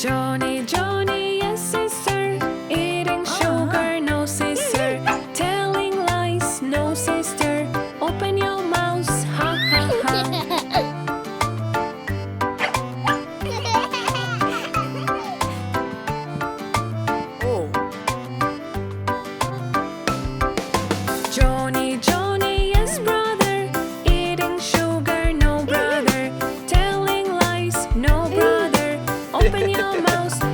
Johny, Johny, yes sister, eating sugar, no sister, telling lies, no sister, open your mouth, ha ha ha. Johny, Johny, yes brother, eating sugar, no brother, telling lies, no brother, open your mouth.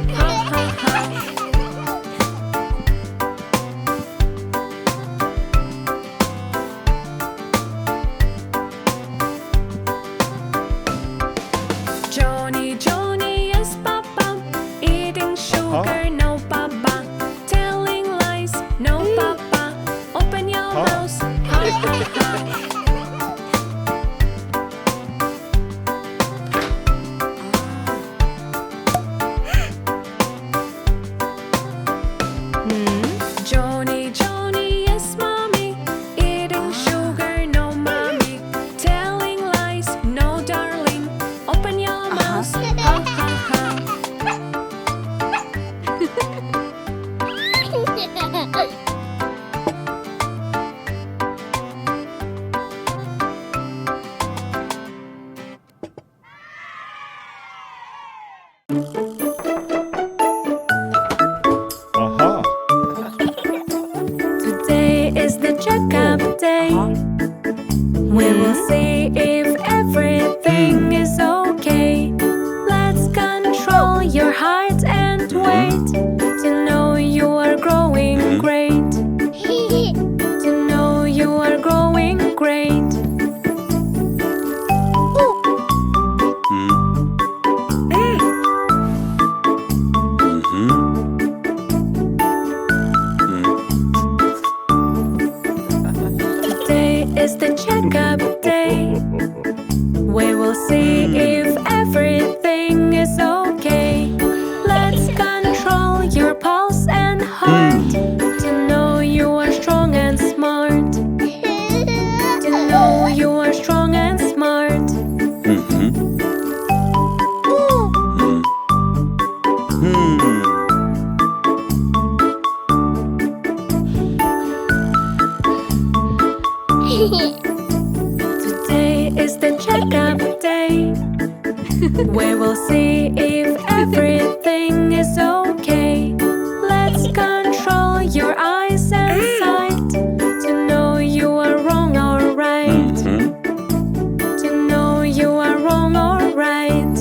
We will see if everything is okay. Let's control your eyes and sight to know you are wrong or right. To know you are wrong or right.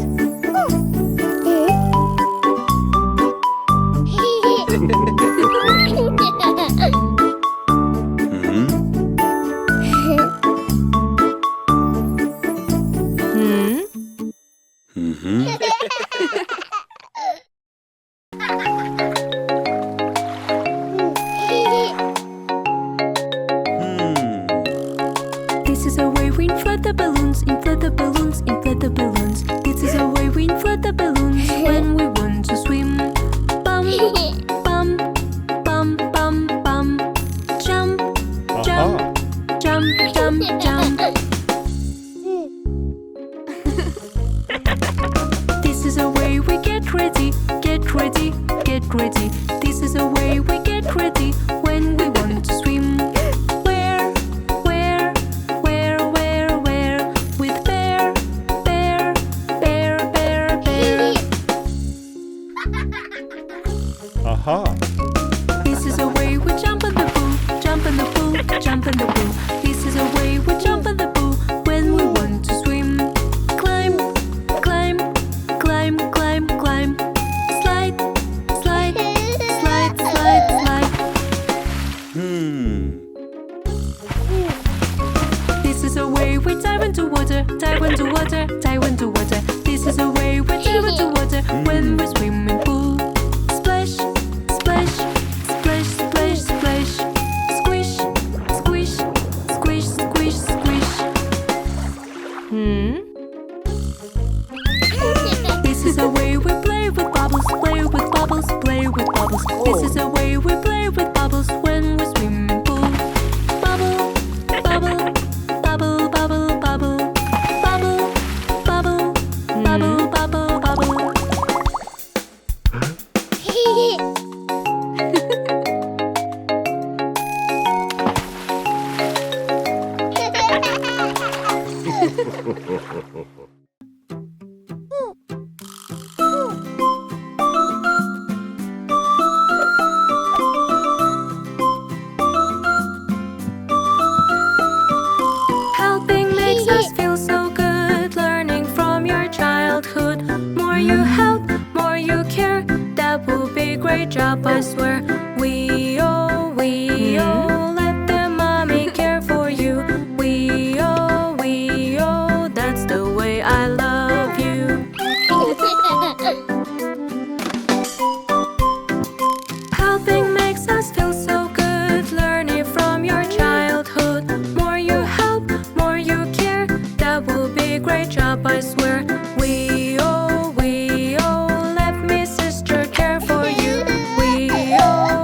This is a way we inflate the balloons, inflate the balloons, inflate the balloons. This is a way we inflate the balloons when we want to swim. Bum, bum, bum, bum, bum. Jump, jump, jump, jump, jump. This is a way we get ready, get ready, get ready. This is a way we get ready when we want to swim. Where? With bear, bear, bear, bear, bear. This is a way we jump in the pool, jump in the pool, jump in the pool. This is a way we jump in the pool when we want to swim. Climb, climb, climb, climb, climb. Slide, slide, slide, slide, slide. This is a way we dive into water, dive into water, dive into water. This is a way we dive into water when we swim in pool. Splash, splash, splash, splash, splash. Squish, squish, squish, squish, squish. This is a way we play with bubbles, play with bubbles, play with bubbles. This is a way we play with bubbles when we swim in pool. Bubble, bubble, bubble, bubble, bubble. Bubble, bubble, bubble, bubble, bubble. Helping makes us feel so good. Learning from your childhood. More you help, more you care. That will be a great job, I swear. We oh, let the mommy care for you. We oh, that's the way I love you. Helping makes us feel so good. Learning from your childhood. More you help, more you care. That will be a great job, I swear. We oh, let me sister care for you. We oh.